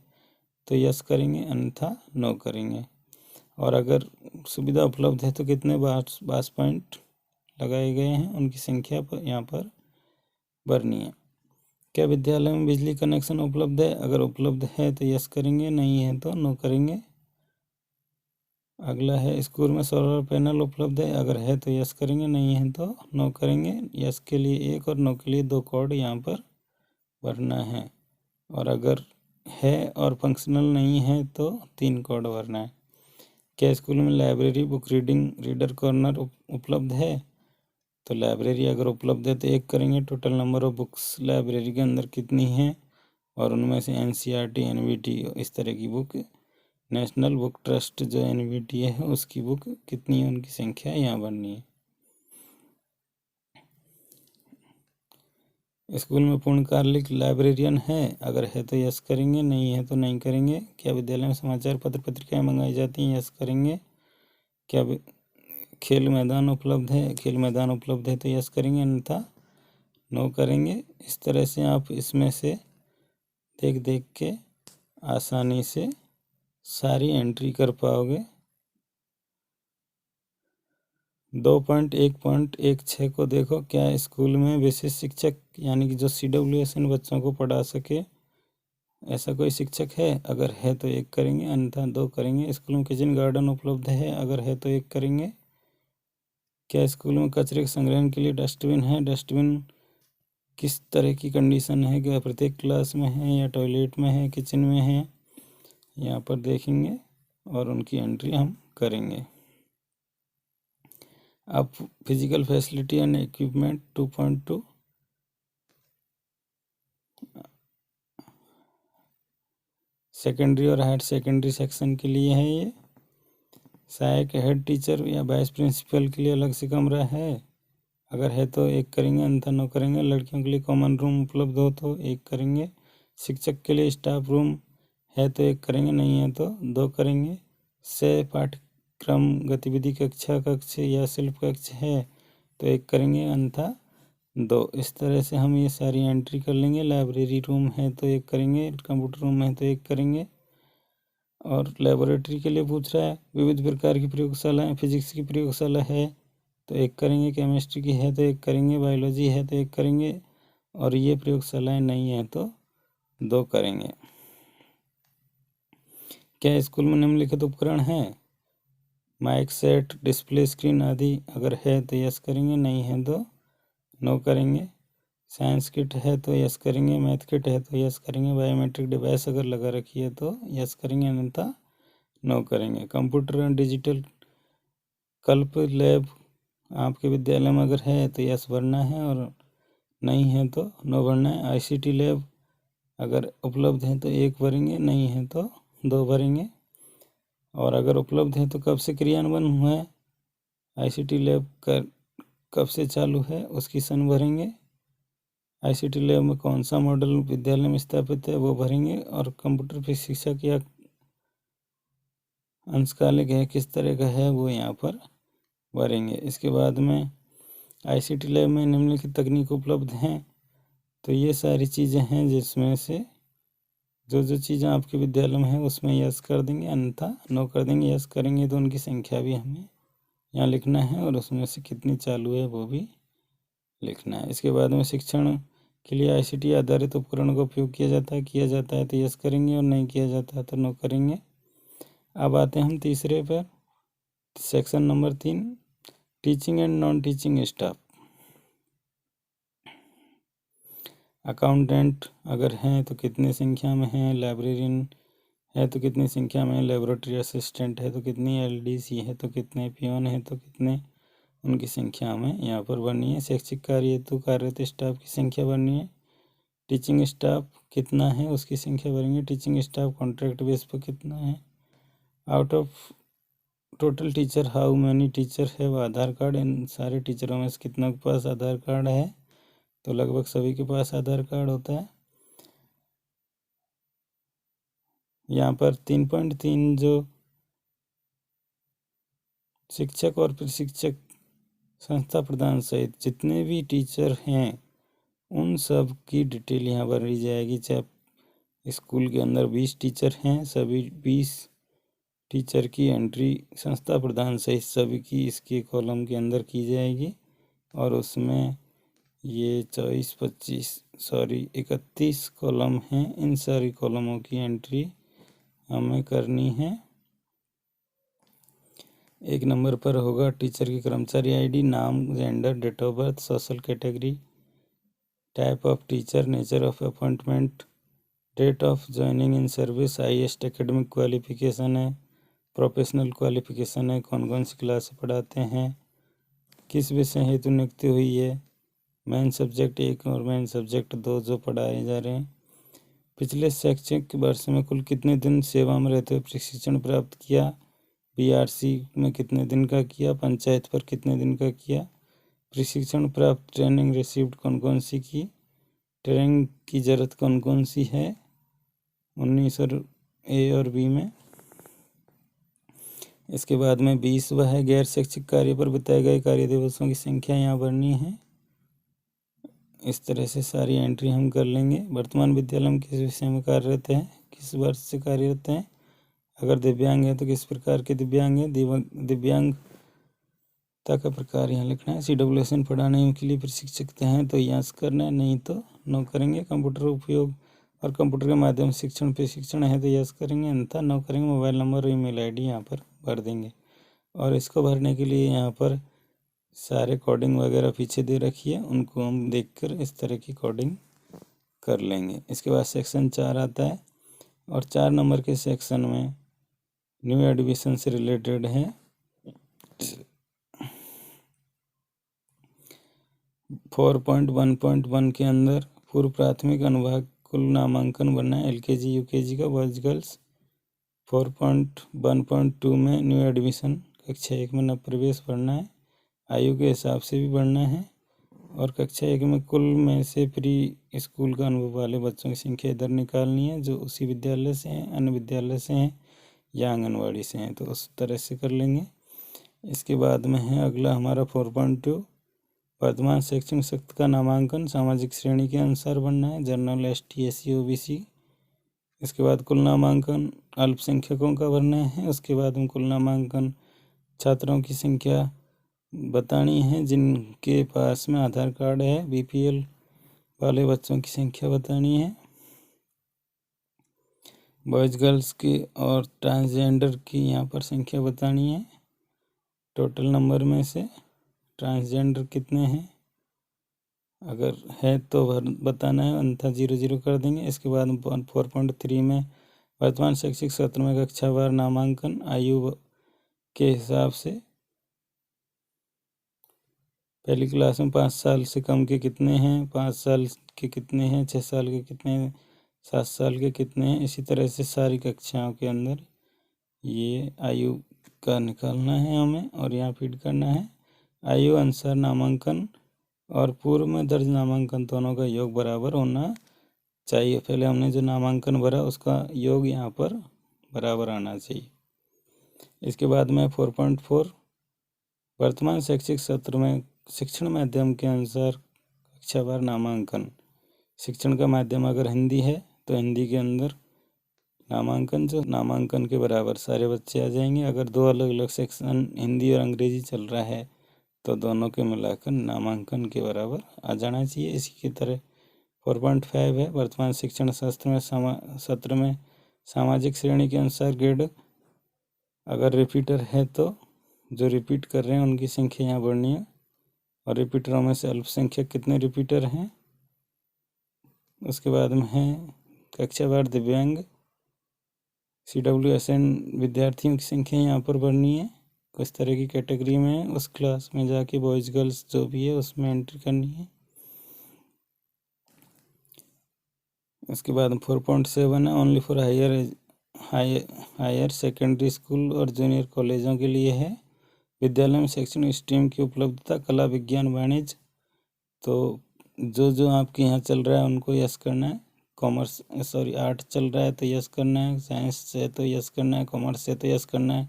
तो यस करेंगे, अन्यथा नो करेंगे। और अगर सुविधा उपलब्ध है तो कितने 22 पॉइंट लगाए गए हैं, उनकी संख्या पर यहाँ पर भरनी है। क्या विद्यालय में बिजली कनेक्शन उपलब्ध है, अगर उपलब्ध है तो यस करेंगे, नहीं है तो नो करेंगे। अगला है स्कूल में सोलर पैनल उपलब्ध है, अगर है तो यस करेंगे, नहीं है तो नो करेंगे। यस के लिए 1 और नो के लिए 2 कोड यहाँ पर भरना है, और अगर है और फंक्शनल नहीं है तो 3 कोड भरना है। क्या स्कूल में लाइब्रेरी बुक रीडर कॉर्नर उपलब्ध है, तो लाइब्रेरी अगर उपलब्ध है तो 1 करेंगे। Total number of books library के अंदर कितनी है, और उनमें से NCERT NVT इस तरह की बुक, नेशनल बुक ट्रस्ट जो NVT है उसकी बुक कितनी है, उनकी संख्या यहाँ भरनी है। स्कूल में पूर्णकालिक लाइब्रेरियन है, अगर है तो यस करेंगे, नहीं है तो नहीं करेंगे। क्या विद्यालय में समाचार पत्र पत्रिकाएँ मंगाई जाती हैं, यस करेंगे। क्या खेल मैदान उपलब्ध है, खेल मैदान उपलब्ध है तो यस करेंगे, अन्यथा नो करेंगे। इस तरह से आप इसमें से देख के आसानी से सारी एंट्री कर पाओगे। 2.1.16 को देखो, क्या स्कूल में विशेष शिक्षक यानी कि जो CWSN बच्चों को पढ़ा सके, ऐसा कोई शिक्षक है, अगर है तो 1 करेंगे, अन्यथा 2 करेंगे। स्कूल में किचन गार्डन उपलब्ध है, अगर है तो 1 करेंगे। क्या स्कूल में कचरे के संग्रहण के लिए डस्टबिन है, डस्टबिन किस तरह की कंडीशन है, क्या प्रत्येक क्लास में है या टॉयलेट में है, किचन में है, यहाँ पर देखेंगे और उनकी एंट्री हम करेंगे। अब physical facility and equipment 2.2 secondary और हायर सेकेंडरी सेक्शन के लिए है ये। सहायक हेड टीचर या वाइस प्रिंसिपल के लिए अलग से कमरा है, अगर है तो एक करेंगे, अन्यथा नो करेंगे। लड़कियों के लिए कॉमन रूम उपलब्ध हो तो एक करेंगे। शिक्षक के लिए स्टाफ रूम है तो एक करेंगे, नहीं है तो दो करेंगे। सह पाठ्यक्रम गतिविधि कक्षा कक्ष या शिल्प कक्ष है तो एक करेंगे, अन्यथा दो। इस तरह से हम ये सारी एंट्री कर लेंगे। लाइब्रेरी रूम है तो एक करेंगे, कंप्यूटर रूम है तो एक करेंगे। और लेबोरेटरी के लिए पूछ रहा है, विविध प्रकार की प्रयोगशालाएं, फिजिक्स की प्रयोगशाला है तो एक करेंगे, केमिस्ट्री की है तो एक करेंगे, बायोलॉजी है तो एक करेंगे, और ये प्रयोगशालाएं नहीं है तो दो करेंगे। क्या स्कूल में निम्नलिखित उपकरण हैं? माइक सेट, डिस्प्ले स्क्रीन आदि, अगर है तो यस करेंगे, नहीं है तो नो करेंगे। साइंस किट है तो यस करेंगे, मैथ किट है तो यस करेंगे, बायोमेट्रिक डिवाइस अगर लगा रखी है तो यस करेंगे, अन्यथा नो करेंगे। कंप्यूटर एंड डिजिटल कल्प लैब आपके विद्यालय में अगर है तो यस भरना है, और नहीं है तो नो भरना है। आईसीटी लैब अगर उपलब्ध है तो एक भरेंगे, नहीं है तो दो भरेंगे। और अगर उपलब्ध है तो कब से क्रियान्वयन हुआ है, आईसीटी लैब कब से चालू है उसकी सन भरेंगे। आईसीटी लैब में कौन सा मॉडल विद्यालय में स्थापित है वो भरेंगे। और कंप्यूटर पर शिक्षा की अंशकालिक है किस तरह का है वो यहाँ पर भरेंगे। इसके बाद में आईसीटी लैब में निम्नलिखित तकनीक उपलब्ध हैं, तो ये सारी चीज़ें हैं जिसमें से जो चीज़ें आपके विद्यालय में है उसमें यस कर देंगे, अन्यथा नो कर देंगे। यस करेंगे तो उनकी संख्या भी हमें यहाँ लिखना है और उसमें से कितनी चालू है वो भी लिखना है। इसके बाद में शिक्षण के लिए आईसीटी आधारित उपकरणों का उपयोग किया जाता है तो यस करेंगे, और नहीं किया जाता है तो नो करेंगे। अब आते हैं हम तीसरे पर, section number 3, teaching and non teaching staff. Accountant अगर हैं तो कितनी संख्या में हैं, लाइब्रेरियन है तो कितनी संख्या में, लेबोरेटरी असिस्टेंट है तो कितनी, एलडीसी है तो कितने, पियोन है तो कितने, उनकी संख्या हमें यहाँ पर भरनी है। शैक्षिक कार्य हेतु कार्यरत स्टाफ की संख्या भरनी है। टीचिंग स्टाफ कितना है उसकी संख्या भरेंगे। टीचिंग स्टाफ कॉन्ट्रैक्ट बेस पर कितना है। Out of total teacher how many teacher है, वो आधार कार्ड, इन सारे टीचरों में से कितना के पास आधार कार्ड है, तो लगभग सभी के पास आधार कार्ड होता है। यहाँ पर 3.3 जो शिक्षक और प्रशिक्षक संस्था प्रधान सहित जितने भी टीचर हैं उन सब की डिटेल यहाँ भरी जाएगी। चाहे स्कूल के अंदर 20 टीचर हैं, सभी 20 टीचर की एंट्री संस्था प्रधान सहित सभी की इसके कॉलम के अंदर की जाएगी। और उसमें ये 31 कॉलम हैं, इन सारी कॉलमों की एंट्री हमें करनी है। एक नंबर पर होगा टीचर की कर्मचारी आईडी, नाम, gender, date of birth, social category, type of teacher, nature of appointment, date of joining in service, highest academic qualification है, प्रोफेशनल क्वालिफिकेशन है, कौन कौन सी क्लास पढ़ाते हैं, किस विषय हेतु नियुक्ति हुई है, मेन सब्जेक्ट 1 और मेन सब्जेक्ट 2 जो पढ़ाए जा रहे हैं, पिछले शैक्षणिक वर्ष में कुल कितने दिन सेवा में रहते हुए प्रशिक्षण प्राप्त किया, बीआरसी में कितने दिन का किया, पंचायत पर कितने दिन का किया, प्रशिक्षण प्राप्त, ट्रेनिंग रिसीव्ड कौन कौन सी की, ट्रेनिंग की ज़रूरत कौन कौन सी है 19 और ए और बी में। इसके बाद में 20वां है गैर शैक्षिक कार्य पर बताए गए कार्य दिवसों की संख्या यहाँ भरनी है। इस तरह से सारी एंट्री हम कर लेंगे। वर्तमान विद्यालय में किस विषय में कार्यरत है, किस वर्ष से कार्यरत हैं, अगर दिव्यांग है तो किस प्रकार के दिव्यांग है, दिव्यांगता का प्रकार यहाँ लिखना है। CWSN पढ़ाने के लिए प्रशिक्षक हैं तो यस करना है, नहीं तो नो करेंगे। कंप्यूटर उपयोग और कंप्यूटर के माध्यम से शिक्षण प्रशिक्षण है तो यस करेंगे, अन्यथा नो करेंगे। मोबाइल नंबर और ईमेल आईडी यहाँ पर भर देंगे। और इसको भरने के लिए यहाँ पर सारे कोडिंग वगैरह पीछे दे रखी है, उनको हम देखकर इस तरह की कोडिंग कर लेंगे। इसके बाद सेक्शन 4 आता है, और 4 नंबर के सेक्शन में न्यू एडमिशन से रिलेटेड है। 4.1.1 के अंदर पूर्व प्राथमिक अनुभाग कुल नामांकन भरना है। LKG UKG का बॉयज़ गर्ल्स 4.1.2 में न्यू एडमिशन कक्षा 1 में नव प्रवेश भरना है, आयु के हिसाब से भी भरना है। और कक्षा 1 में कुल में से प्री स्कूल का अनुभव वाले बच्चों की संख्या इधर निकालनी है, जो उसी विद्यालय से हैं, अन्य विद्यालय से हैं या आंगनवाड़ी से हैं, तो उस तरह से कर लेंगे। इसके बाद में है अगला हमारा 4.2 वर्तमान शैक्षणिक सत्र का नामांकन सामाजिक श्रेणी के अनुसार बनना है, जनरल, ST SC OBC। इसके बाद कुल नामांकन अल्पसंख्यकों का भरना है। उसके बाद में कुल नामांकन छात्रों की संख्या बतानी है, जिनके पास में आधार कार्ड है, BPL वाले बच्चों की संख्या बतानी है। बॉयज़ गर्ल्स की और ट्रांसजेंडर की यहाँ पर संख्या बतानी है। टोटल नंबर में से ट्रांसजेंडर कितने हैं, अगर है तो बताना है, अन्यथा 0 कर देंगे। इसके बाद 4.3 में वर्तमान शैक्षिक सत्र में कक्षावार नामांकन आयु के हिसाब से पहली क्लास में 5 साल से कम के कितने हैं, 5 साल के कितने हैं, 6 साल के कितने हैं, 7 साल के कितने हैं। इसी तरह से सारी कक्षाओं के अंदर ये आयु का निकालना है हमें और यहाँ फीड करना है। आयु अनुसार नामांकन और पूर्व में दर्ज नामांकन दोनों का योग बराबर होना चाहिए। पहले हमने जो नामांकन भरा उसका योग यहाँ पर बराबर आना चाहिए। इसके बाद में 4.4 वर्तमान शैक्षिक सत्र में शिक्षण माध्यम के अनुसार कक्षावार नामांकन। शिक्षण का माध्यम अगर हिंदी है तो हिंदी के अंदर नामांकन जो नामांकन के बराबर सारे बच्चे आ जाएंगे। अगर दो अलग अलग सेक्शन हिंदी और अंग्रेजी चल रहा है तो दोनों के मिलाकर नामांकन के बराबर आ जाना चाहिए। इसी की तरह 4.5 है वर्तमान शिक्षण शास्त्र में सत्र में सामाजिक श्रेणी के अनुसार ग्रेड। अगर रिपीटर है तो जो रिपीट कर रहे हैं उनकी संख्या यहाँ बढ़नी है, और रिपीटरों में से अल्पसंख्यक कितने रिपीटर हैं। उसके बाद में है कक्षावार दिव्यांग CWSN विद्यार्थियों की संख्या यहाँ पर बढ़नी है। किस तरह की कैटेगरी में है उस क्लास में जाके बॉयज़ गर्ल्स जो भी है उसमें एंट्री करनी है। उसके बाद 4.7 है only for higher secondary school और जूनियर कॉलेजों के लिए है। विद्यालय में शैक्षणिक स्ट्रीम की उपलब्धता कला, विज्ञान, वाणिज्य, तो जो आपके यहाँ चल रहा है उनको यस करना है। आर्ट चल रहा है तो यस करना है, साइंस से तो यस करना है, कॉमर्स से तो यस करना है,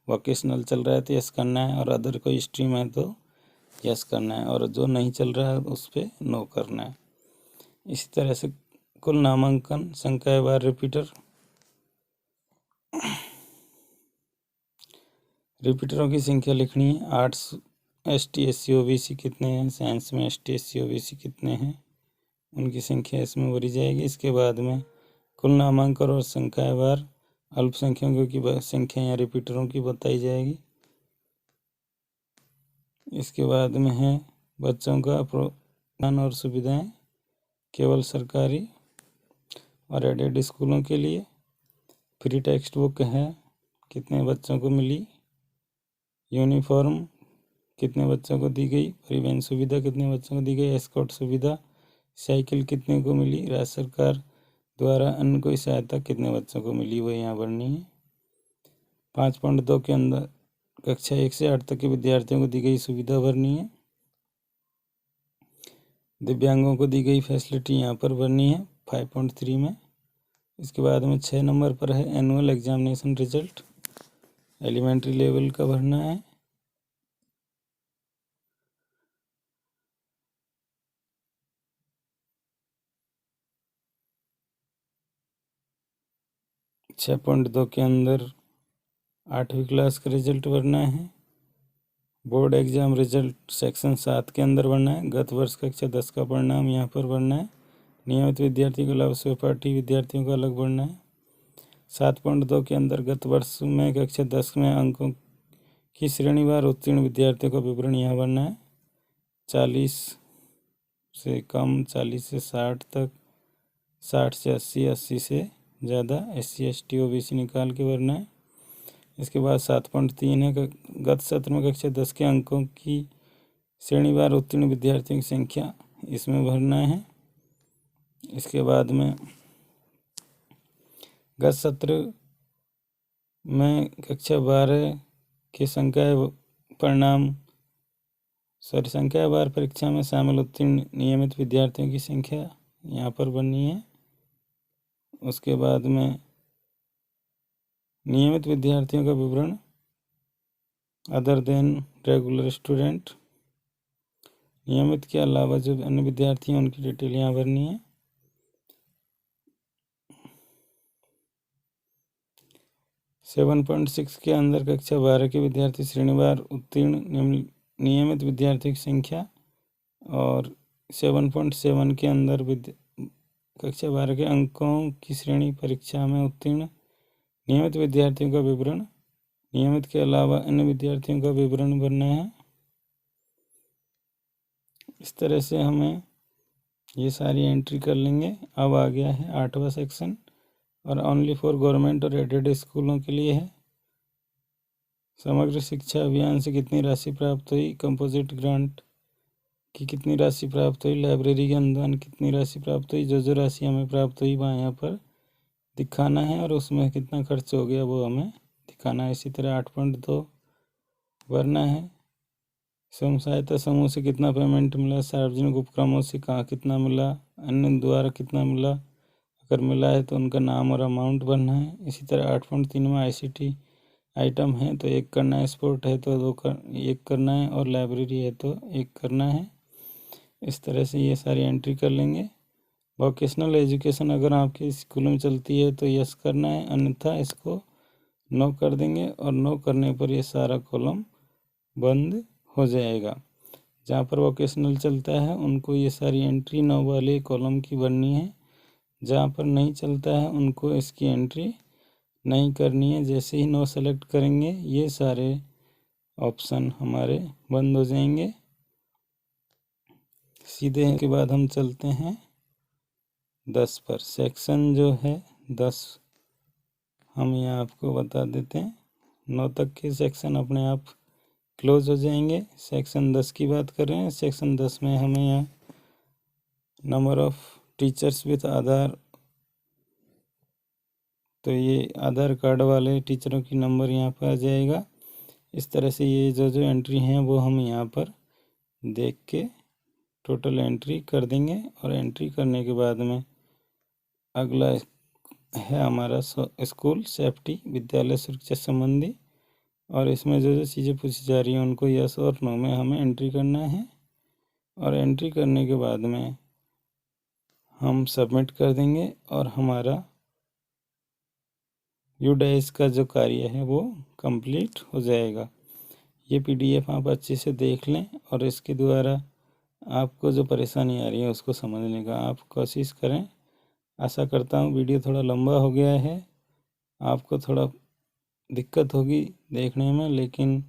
वोकेशनल चल रहा है तो यस करना है, और अदर कोई स्ट्रीम है तो यस करना है, और जो नहीं चल रहा है उस पर नो करना है। इसी तरह से कुल नामांकन संख्यावार रिपीटरों की संख्या लिखनी है। आर्ट्स ST SC OBC कितने हैं, साइंस में ST SC OBC कितने हैं, उनकी संख्या इसमें भरी जाएगी। इसके बाद में कुल नामांकन और संख्यावार अल्पसंख्यकों की संख्या या रिपीटरों की बताई जाएगी। इसके बाद में है बच्चों का प्रोत्साहन और सुविधाएं केवल सरकारी और एडेड स्कूलों के लिए। फ्री टेक्स्ट बुक है कितने बच्चों को मिली, यूनिफॉर्म कितने बच्चों को दी गई, परिवहन सुविधा कितने बच्चों को दी गई, एस्कॉर्ट सुविधा, साइकिल कितने को मिली, राज्य सरकार द्वारा अन्य कोई सहायता कितने बच्चों को मिली, वो यहाँ भरनी है। 5.2 के अंदर कक्षा 1 से 8 तक के विद्यार्थियों को दी गई सुविधा भरनी है। दिव्यांगों को दी गई फैसिलिटी यहाँ पर भरनी है 5.3 में। इसके बाद में 6 नंबर पर है annual examination result, elementary level का भरना है। छः 6.2 के अंदर 8वीं क्लास का रिजल्ट भरना है। बोर्ड एग्जाम रिजल्ट सेक्शन 7 के अंदर भरना है। गत वर्ष कक्षा 10 का परिणाम यहाँ पर भरना है। नियमित विद्यार्थियों के अलावा सहपाठी विद्यार्थियों का अलग भरना है। 7.2 के अंदर गत वर्ष में कक्षा 10 में अंकों की श्रेणीवार उत्तीर्ण विद्यार्थियों का विवरण यहाँ भरना है। 40 से कम, 40 से 60 तक, 60 से 80, 80 से ज़्यादा SC ST OBC निकाल के भरना है। इसके बाद 7.3 है गत सत्र में कक्षा 10 के अंकों की श्रेणीवार उत्तीर्ण विद्यार्थियों की संख्या, इसमें भरना है। इसके बाद में गत सत्र में कक्षा 12 के संख्या बार परीक्षा में शामिल उत्तीर्ण नियमित विद्यार्थियों की संख्या यहाँ पर बननी है। उसके बाद में नियमित विद्यार्थियों का विवरण अदर देन रेगुलर स्टूडेंट, नियमित के अलावा जो अन्य विद्यार्थी हैं उनकी डिटेल यहाँ भरनी है। सेवन 7.6 के अंदर कक्षा 12 के विद्यार्थी श्रेणीवार उत्तीर्ण नियमित विद्यार्थियों की संख्या, और 7.7 के अंदर कक्षा 12 के अंकों की श्रेणी परीक्षा में उत्तीर्ण नियमित विद्यार्थियों का विवरण, नियमित के अलावा अन्य विद्यार्थियों का विवरण भरना है। इस तरह से हमें ये सारी एंट्री कर लेंगे। अब आ गया है 8वां सेक्शन, और ओनली फॉर गवर्नमेंट और एडेड स्कूलों के लिए है। समग्र शिक्षा अभियान से कितनी राशि प्राप्त हुई, कंपोजिट ग्रांट की कितनी राशि प्राप्त हुई, लाइब्रेरी के अनुदान कितनी राशि प्राप्त हुई, जो राशि हमें प्राप्त हुई वहाँ यहाँ पर दिखाना है, और उसमें कितना खर्च हो गया वो हमें दिखाना है। इसी तरह 8.2 भरना है। स्वयं सहायता समूह से कितना पेमेंट मिला, सार्वजनिक उपक्रमों से कहाँ कितना मिला, अन्य द्वारा कितना मिला, अगर मिला है तो उनका नाम और अमाउंट भरना है। इसी तरह 8.3 में ICT आइटम है तो 1 करना है, स्पोर्ट है तो 1 करना है, और लाइब्रेरी है तो 1 करना है। इस तरह से ये सारी एंट्री कर लेंगे। वोकेशनल एजुकेशन अगर आपके स्कूल में चलती है तो यस करना है, अन्यथा इसको नो कर देंगे, और नो करने पर ये सारा कॉलम बंद हो जाएगा। जहाँ पर वोकेशनल चलता है उनको ये सारी एंट्री नो वाले कॉलम की भरनी है, जहाँ पर नहीं चलता है उनको इसकी एंट्री नहीं करनी है। जैसे ही नो सेलेक्ट करेंगे ये सारे ऑप्शन हमारे बंद हो जाएंगे। सीधे के बाद हम चलते हैं 10 पर। सेक्शन जो है 10 हम यहाँ आपको बता देते हैं। 9 तक के सेक्शन अपने आप क्लोज हो जाएंगे। सेक्शन 10 की बात कर रहे हैं। सेक्शन 10 में हमें यहाँ नंबर ऑफ टीचर्स विथ आधार, तो ये आधार कार्ड वाले टीचरों की नंबर यहाँ पर आ जाएगा। इस तरह से ये जो एंट्री हैं वो हम यहाँ पर देख के टोटल एंट्री कर देंगे। और एंट्री करने के बाद में अगला है हमारा स्कूल सेफ्टी, विद्यालय सुरक्षा संबंधी, और इसमें जो चीज़ें पूछी जा रही हैं उनको यस और नो में हमें एंट्री करना है। और एंट्री करने के बाद में हम सबमिट कर देंगे और हमारा UDAIS का जो कार्य है वो कंप्लीट हो जाएगा। ये PDF आप अच्छे से देख लें, और इसके द्वारा आपको जो परेशानी आ रही है उसको समझने का आप कोशिश करें। आशा करता हूँ वीडियो थोड़ा लंबा हो गया है, आपको थोड़ा दिक्कत होगी देखने में, लेकिन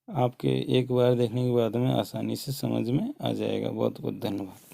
आपके एक बार देखने के बाद में आसानी से समझ में आ जाएगा। बहुत बहुत धन्यवाद।